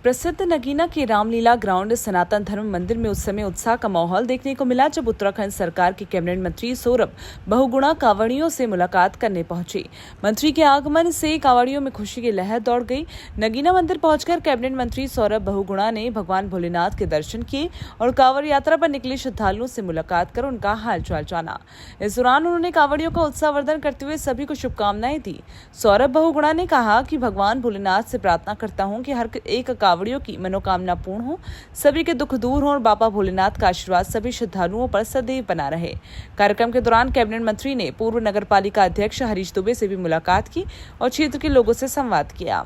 प्रसिद्ध नगीना के रामलीला ग्राउंड सनातन धर्म मंदिर में उस समय उत्साह का माहौल देखने को मिला जब उत्तराखंड सरकार के कैबिनेट मंत्री सौरभ बहुगुणा कांवड़ियों से मुलाकात करने पहुंचे। मंत्री के आगमन से कांवड़ियों में खुशी की लहर दौड़ गई। नगीना मंदिर पहुंचकर कैबिनेट मंत्री सौरभ बहुगुणा ने भगवान भोलेनाथ के दर्शन किए और कांवड़ यात्रा पर निकले श्रद्धालुओं से मुलाकात कर उनका हालचाल जाना। इस दौरान उन्होंने कांवड़ियों का उत्साहवर्धन करते हुए सभी को शुभकामनाएं दी। सौरभ बहुगुणा ने कहा कि भगवान भोलेनाथ से प्रार्थना करता हूं कि हर एक कांवड़ियों की मनोकामना पूर्ण हो, सभी के दुख दूर हो और बाबा भोलेनाथ का आशीर्वाद सभी श्रद्धालुओं पर सदैव बना रहे। कार्यक्रम के दौरान कैबिनेट मंत्री ने पूर्व नगरपालिका अध्यक्ष हरीश दुबे से भी मुलाकात की और क्षेत्र के लोगों से संवाद किया।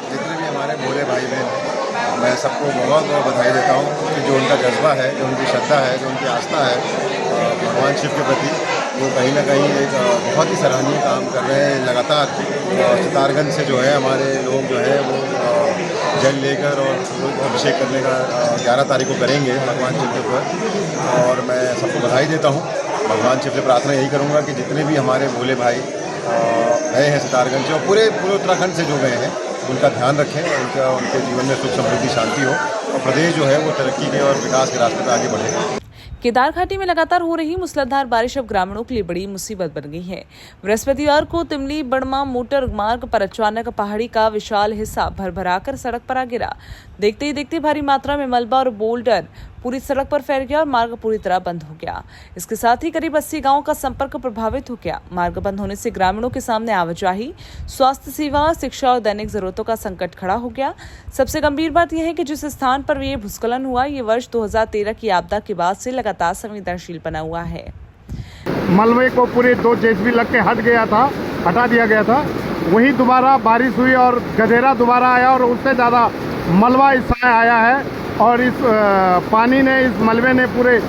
जितने भी हमारे भोले भाई बहन, मैं सबको बहुत बहुत बधाई देता हूँ कि जो उनका जज्बा है, जो उनकी श्रद्धा है, जो उनकी आस्था है भगवान शिव के प्रति, वो कहीं ना कहीं एक बहुत ही सराहनीय काम कर रहे हैं। लगातार सितारगंज से जो है हमारे लोग जो है वो जल लेकर और अभिषेक करने का 11 तारीख को करेंगे भगवान शिव के ऊपर, और मैं सबको बधाई देता हूँ। भगवान शिव से प्रार्थना यही करूँगा कि जितने भी हमारे भोले भाई गए हैं सितारगंज से और पूरे उत्तराखंड से जो गए हैं, उनका ध्यान रखें, उनके जीवन में सुख समृद्धि शांति हो और प्रदेश जो है वो तरक्की के और विकास के रास्ते पर आगे बढ़े। केदार घाटी में लगातार हो रही मूसलाधार बारिश अब ग्रामीणों के लिए बड़ी मुसीबत बन गई है। बृहस्पतिवार को तिमली बड़मा मोटर मार्ग पर अचानक पहाड़ी का विशाल हिस्सा भरभराकर सड़क पर आ गिरा। देखते ही देखते भारी मात्रा में मलबा और बोल्डर पूरी सड़क पर फैल गया और मार्ग पूरी तरह बंद हो गया। इसके साथ ही करीब 80 गांवों का संपर्क प्रभावित हो गया। मार्ग बंद होने से ग्रामीणों के सामने आवाजाही, स्वास्थ्य सेवा, शिक्षा और दैनिक जरूरतों का संकट खड़ा हो गया। सबसे गंभीर बात यह है कि जिस स्थान पर ये भूस्खलन हुआ, ये वर्ष 2013 की आपदा के बाद से लगातार संवेदनशील बना हुआ है। मलबे को पूरे 2 जेसीबी लग के हटा दिया गया था। वही दोबारा बारिश हुई और गधेरा दोबारा आया और उससे ज़्यादा मलबा इस समय आया है और इस पानी ने, इस मलबे ने पूरे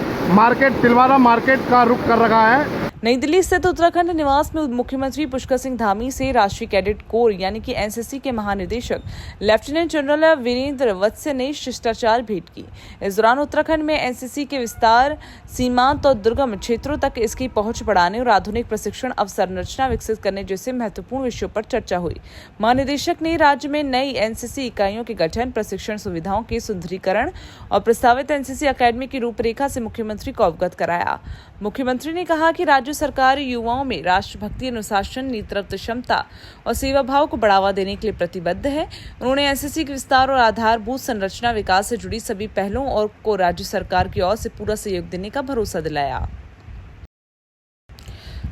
तिलवारा मार्केट का रुख कर रखा है। नई दिल्ली स्थित उत्तराखंड निवास में मुख्यमंत्री पुष्कर सिंह धामी से राष्ट्रीय कैडेट कोर यानी कि एनसीसी के महानिदेशक लेफ्टिनेंट जनरल वीरेंद्र वत्स ने शिष्टाचार भेंट की। इस दौरान उत्तराखंड में एनसीसी के विस्तार, सीमांत और दुर्गम क्षेत्रों तक इसकी पहुंच बढ़ाने और आधुनिक प्रशिक्षण अवसंरचना विकसित करने जैसे महत्वपूर्ण विषयों पर चर्चा हुई। महानिदेशक ने राज्य में नई एनसीसी इकाइयों के गठन, प्रशिक्षण सुविधाओं के सुदृढ़ीकरण और प्रस्तावित एनसीसी अकेडमी की रूपरेखा से मुख्यमंत्री को अवगत कराया। मुख्यमंत्री ने कहा कि राज्य सरकार युवाओं में राष्ट्रभक्ति, अनुशासन, नेतृत्व क्षमता और सेवा भाव को बढ़ावा देने के लिए प्रतिबद्ध है। उन्होंने एनसीसी के विस्तार और आधारभूत संरचना विकास से जुड़ी सभी पहलों और को राज्य सरकार की ओर से पूरा सहयोग देने का भरोसा दिलाया।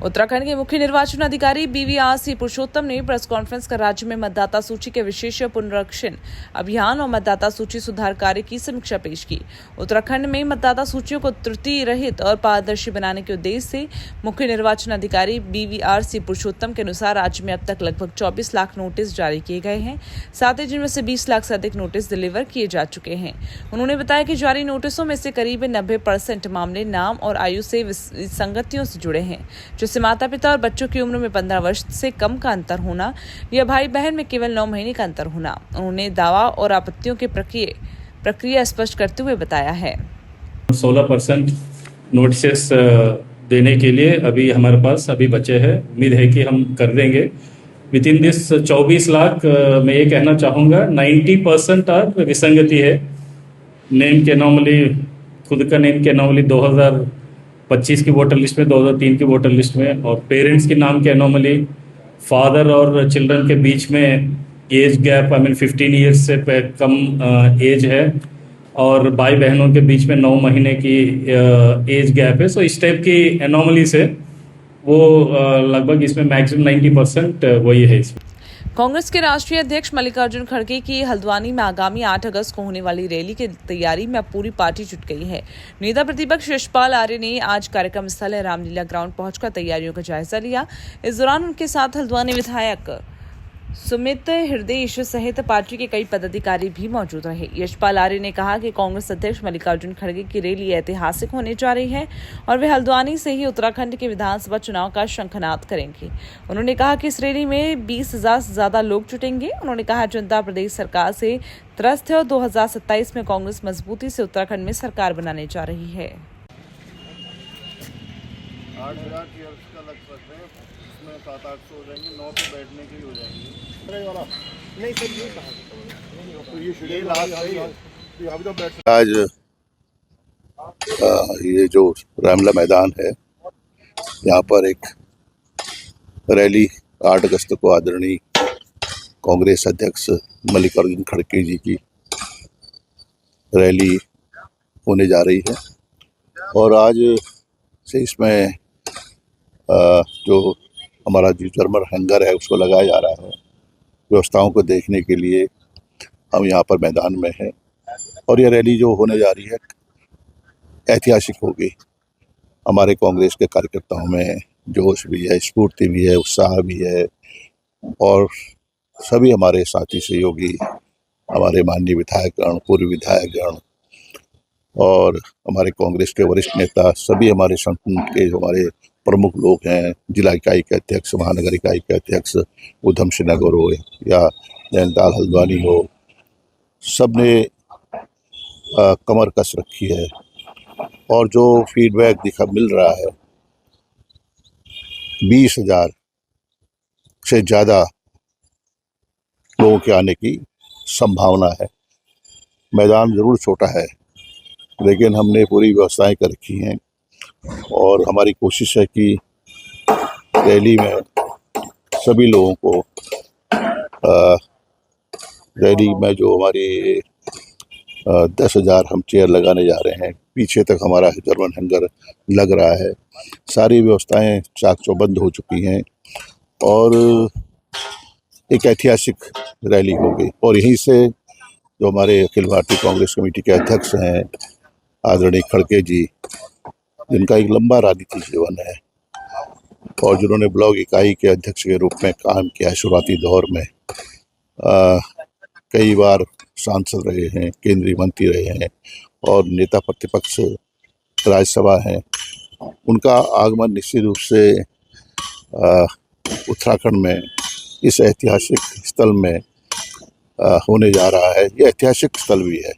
उत्तराखंड के मुख्य निर्वाचन अधिकारी BVRC पुरुषोत्तम ने प्रेस कॉन्फ्रेंस कर राज्य में मतदाता सूची के विशेष पुनरीक्षण अभियान और मतदाता सूची सुधार कार्य की समीक्षा पेश की। उत्तराखंड में मतदाता सूचियों को त्रुटि रहित और पारदर्शी बनाने के उद्देश्य से मुख्य निर्वाचन अधिकारी BVRC पुरुषोत्तम के अनुसार राज्य में अब तक लगभग 24 लाख नोटिस जारी किए गए हैं। साथ ही जिनमें से 20 लाख से अधिक नोटिस डिलीवर किए जा चुके हैं। उन्होंने बताया कि जारी नोटिसों में से करीब 90% मामले नाम और आयु से विसंगतियों से जुड़े हैं, जिससे माता पिता और बच्चों की उम्र में 15 वर्ष से कम का अंतर होना या भाई बहन में केवल 9 महीने का अंतर होना। उन्होंने दावा और आपत्तियों की प्रक्रिया स्पष्ट करते हुए बताया है 16% नोटिस देने के लिए अभी हमारे पास अभी बचे हैं। उम्मीद है कि हम कर देंगे विद इन दिस 24 लाख। मैं ये कहना चाहूँगा 90% और विसंगति है। नेम के एनोमली, खुद का नेम के एनोमली 2025 की वोटर लिस्ट में, 2003 की वोटर लिस्ट में, और पेरेंट्स के नाम के एनोमली, फादर और चिल्ड्रन के बीच में एज गैप 15 ईयर्स से कम एज है और भाई बहनों के बीच में 9 महीने की एज गैप है। सो इस टाइप की एनोमली से वो लगभग इसमें मैक्सिमम 90% वही है। इसमें कांग्रेस के राष्ट्रीय अध्यक्ष मल्लिकार्जुन खड़गे की हल्द्वानी में आगामी 8 अगस्त को होने वाली रैली की तैयारी में अब पूरी पार्टी जुट गई है। नेता प्रतिपक्ष यशपाल आर्य ने आज कार्यक्रम स्थल रामलीला ग्राउंड पहुंचकर तैयारियों का जायजा लिया। इस दौरान उनके साथ हल्द्वानी विधायक सुमित हृदयेश सहित पार्टी के कई पदाधिकारी भी मौजूद रहे। यशपाल आर्य ने कहा कि कांग्रेस अध्यक्ष मल्लिकार्जुन खड़गे की रैली ऐतिहासिक होने जा रही है और वे हल्द्वानी से ही उत्तराखंड के विधानसभा चुनाव का शंखनाद करेंगे। उन्होंने कहा कि इस रैली में 20,000 से ज्यादा लोग जुटेंगे। उन्होंने कहा जनता प्रदेश सरकार से त्रस्त है और 2027 में कांग्रेस मजबूती से उत्तराखंड में सरकार बनाने जा रही है। उसमें 700-800 हो जाएंगे, 9 तो बैठने के ही हो जाएंगे। नहीं सर, ये कहाँ तो ये लास्ट सही है। अभी तो बैठ आज ये जो रामला मैदान है, यहाँ पर एक रैली 8 अगस्त को आदरणीय कांग्रेस अध्यक्ष मल्लिकार्जुन खड़गे जी की रैली होने जा रही है और आज से इसमें जो हमारा जो जर्मन हैंगर है उसको लगाया जा रहा है। व्यवस्थाओं को देखने के लिए हम यहाँ पर मैदान में हैं और यह रैली जो होने जा रही है ऐतिहासिक होगी। हमारे कांग्रेस के कार्यकर्ताओं में जोश भी है, स्फूर्ति भी है, उत्साह भी है और सभी हमारे साथी सहयोगी, हमारे माननीय विधायकगण, पूर्व विधायकगण और हमारे कांग्रेस के वरिष्ठ नेता, सभी हमारे संगठन के जो हमारे प्रमुख लोग हैं, जिला इकाई के अध्यक्ष, महानगर इकाई के अध्यक्ष, उधम सिंह नगर हो या जयंताल हल्द्वानी हो, सब ने कमर कस रखी है और जो फीडबैक मिल रहा है 20,000 से ज़्यादा लोगों के आने की संभावना है। मैदान ज़रूर छोटा है लेकिन हमने पूरी व्यवस्थाएं कर रखी हैं और हमारी कोशिश है कि रैली में सभी लोगों को रैली में जो हमारी 10,000 हम चेयर लगाने जा रहे हैं, पीछे तक हमारा जर्मन हैंगर लग रहा है, सारी व्यवस्थाएं चाक चौबंद हो चुकी हैं और एक ऐतिहासिक रैली होगी। और यहीं से जो हमारे अखिल भारतीय कांग्रेस कमेटी के अध्यक्ष हैं आदरणीय खड़गे जी, जिनका एक लंबा राजनीतिक जीवन है और जिन्होंने ब्लॉक इकाई के अध्यक्ष के रूप में काम किया है शुरुआती दौर में, कई बार सांसद रहे हैं, केंद्रीय मंत्री रहे हैं और नेता प्रतिपक्ष राज्यसभा हैं। उनका आगमन निश्चित रूप से उत्तराखंड में इस ऐतिहासिक स्थल में होने जा रहा है। ये ऐतिहासिक स्थल भी है।